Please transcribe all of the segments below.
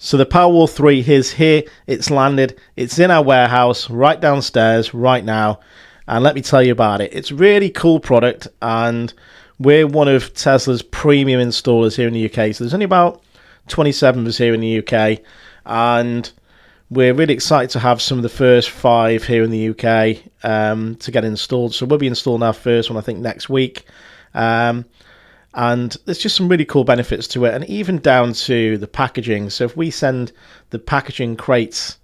So the Powerwall 3 is here, it's landed, it's in our warehouse right downstairs right now, and let me tell you about it. It's a really cool product, and we're one of Tesla's premium installers here in the UK. So there's only about 27 of us here in the UK, and we're really excited to have some of the first 5 here in the UK to get installed. So we'll be installing our first one, I think, next week. And there's just some really cool benefits to it, and even down to the packaging. So if we send the packaging crates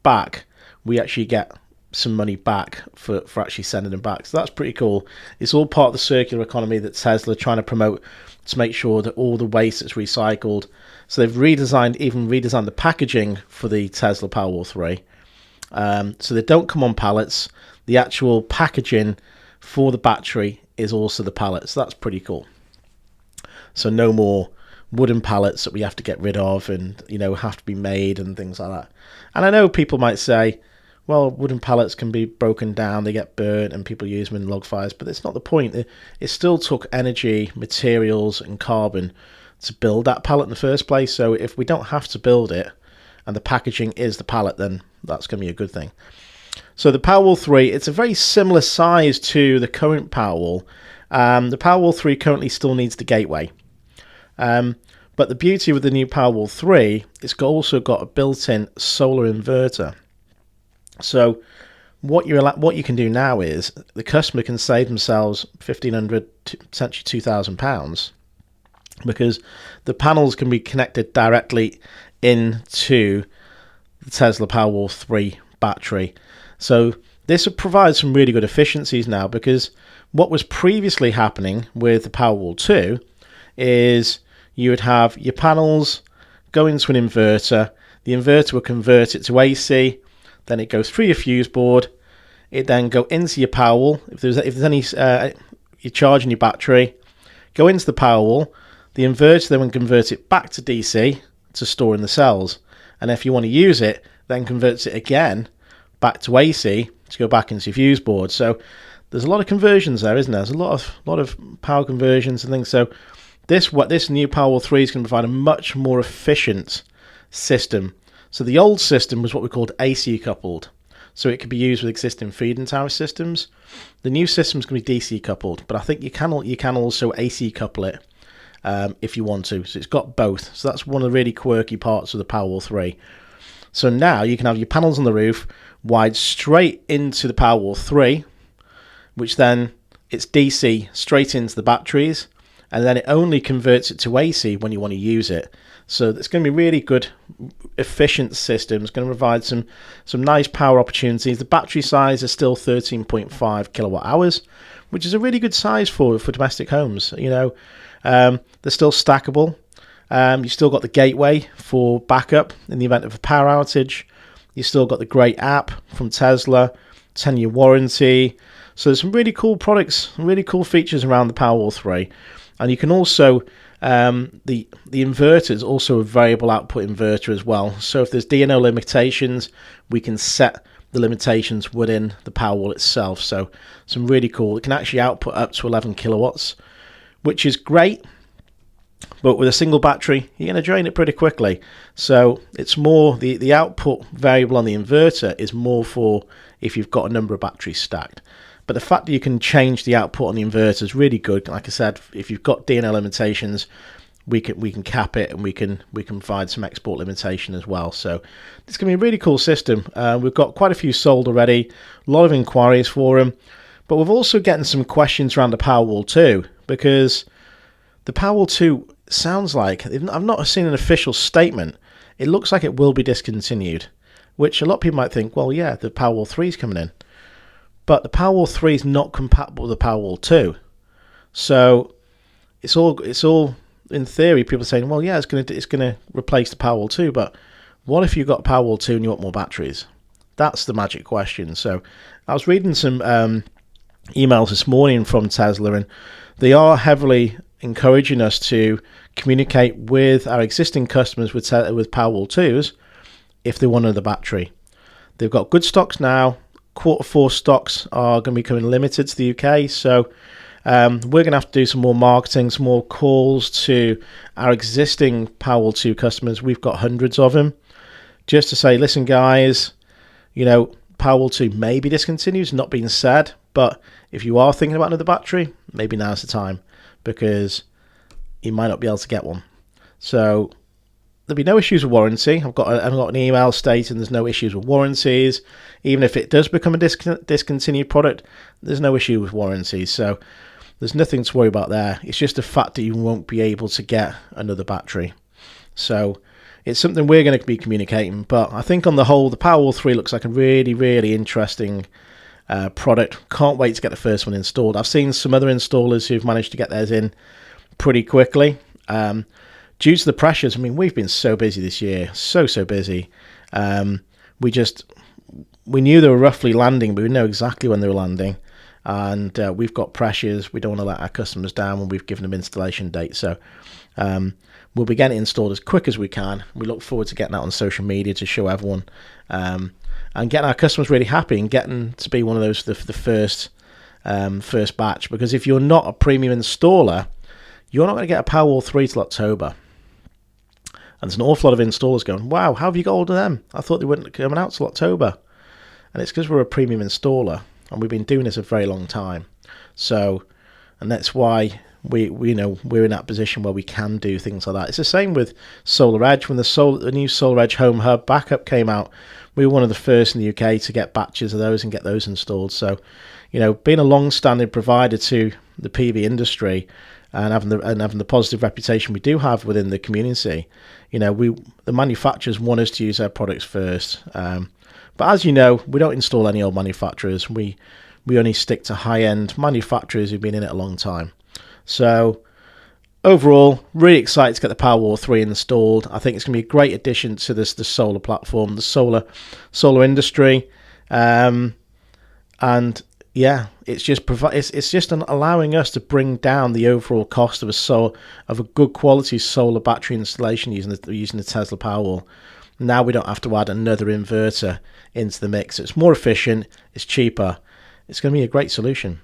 back, we actually get some money back for actually sending them back. So that's pretty cool. It's all part of the circular economy that Tesla are trying to promote to make sure that all the waste is recycled. So they've redesigned the packaging for the Tesla Powerwall 3. So they don't come on pallets. The actual packaging for the battery is also the pallet. So that's pretty cool. So no more wooden pallets that we have to get rid of and, have to be made and things like that. And I know people might say, well, wooden pallets can be broken down, they get burnt, and people use them in log fires, but it's not the point. It still took energy, materials, and carbon to build that pallet in the first place. So if we don't have to build it, and the packaging is the pallet, then that's going to be a good thing. So the Powerwall 3, it's a very similar size to the current Powerwall. The Powerwall 3 currently still needs the gateway. But the beauty with the new Powerwall 3, it's also got a built-in solar inverter. So what you can do now is the customer can save themselves £1,500 to potentially £2,000 because the panels can be connected directly into the Tesla Powerwall 3 battery. So this will provide some really good efficiencies now, because what was previously happening with the Powerwall 2 is you would have your panels go into an inverter, the inverter will convert it to AC, then it goes through your fuse board, it then go into your Powerwall. If there's any you're charging your battery, go into the Powerwall, the inverter then will convert it back to DC to store in the cells, and if you want to use it, then converts it again back to AC to go back into your fuse board. So there's a lot of conversions there, isn't there? There's a lot of power conversions and things. So this new Powerwall 3 is going to provide a much more efficient system. So the old system was what we called AC coupled. So it could be used with existing feed-in tower systems. The new system is going to be DC coupled, but I think you can also AC couple it if you want to. So it's got both. So that's one of the really quirky parts of the Powerwall 3. So now you can have your panels on the roof wired straight into the Powerwall 3, which then it's DC straight into the batteries, and then it only converts it to AC when you want to use it. So it's going to be really good, efficient system. It's going to provide some nice power opportunities. The battery size is still 13.5 kilowatt hours, which is a really good size for domestic homes. They're still stackable. You still got the gateway for backup in the event of a power outage. You still got the great app from Tesla, 10-year warranty. So there's some really cool products, really cool features around the Powerwall 3. And you can also, the inverter is also a variable output inverter as well. So if there's DNO limitations, we can set the limitations within the Powerwall itself. So some really cool. It can actually output up to 11 kilowatts, which is great. But with a single battery, you're going to drain it pretty quickly. So it's more, the output variable on the inverter is more for if you've got a number of batteries stacked. But the fact that you can change the output on the inverter is really good. Like I said, if you've got DNL limitations, we can cap it, and we can provide some export limitation as well. So it's going to be a really cool system. We've got quite a few sold already, a lot of inquiries for them. But we've also getting some questions around the Powerwall 2, because the Powerwall 2 sounds like, I've not seen an official statement, it looks like it will be discontinued, which a lot of people might think, well, yeah, the Powerwall 3 is coming in. But the Powerwall 3 is not compatible with the Powerwall 2. So it's all in theory, people are saying, well, yeah, it's going to replace the Powerwall 2, but what if you've got Powerwall 2 and you want more batteries? That's the magic question. So I was reading some emails this morning from Tesla, and they are heavily encouraging us to communicate with our existing customers with Powerwall 2s if they want another battery. They've got good stocks now. Q4 stocks are going to be coming limited to the UK, so We're going to have to do some more marketing, some more calls to our existing Powerwall 2 customers. We've got hundreds of them, just to say, listen, guys, Powerwall 2 may be discontinued, not being said, but if you are thinking about another battery, maybe now's the time, because you might not be able to get one. So there'll be no issues with warranty. I've got an email stating there's no issues with warranties. Even if it does become a discontinued product, there's no issue with warranties. So there's nothing to worry about there. It's just the fact that you won't be able to get another battery. So it's something we're going to be communicating. But I think on the whole, the Powerwall 3 looks like a really, really interesting product. Can't wait to get the first one installed. I've seen some other installers who've managed to get theirs in pretty quickly. Due to the pressures, I mean, we've been so busy this year, so busy. We knew they were roughly landing, but we know exactly when they were landing. And we've got pressures. We don't want to let our customers down when we've given them installation dates. So we'll be getting it installed as quick as we can. We look forward to getting that on social media to show everyone, and getting our customers really happy and getting to be one of those the first batch. Because if you're not a premium installer, you're not going to get a Powerwall 3 till October. And there's an awful lot of installers going, wow, how have you got hold of them? I thought they weren't coming out till October. And it's because we're a premium installer and we've been doing this a very long time. So, and that's why we're in that position where we can do things like that. It's the same with Solar Edge. When the new Solar Edge Home Hub backup came out, we were one of the first in the UK to get batches of those and get those installed. So, being a long-standing provider to the PV industry, and having the positive reputation we do have within the community, the manufacturers want us to use their products first. But as you know, we don't install any old manufacturers. We only stick to high-end manufacturers who've been in it a long time. So overall, really excited to get the Powerwall 3 installed. I think it's going to be a great addition to the solar platform, the solar industry, and yeah, it's just allowing us to bring down the overall cost of a good quality solar battery installation using the Tesla Powerwall. Now we don't have to add another inverter into the mix. It's more efficient, it's cheaper. It's going to be a great solution.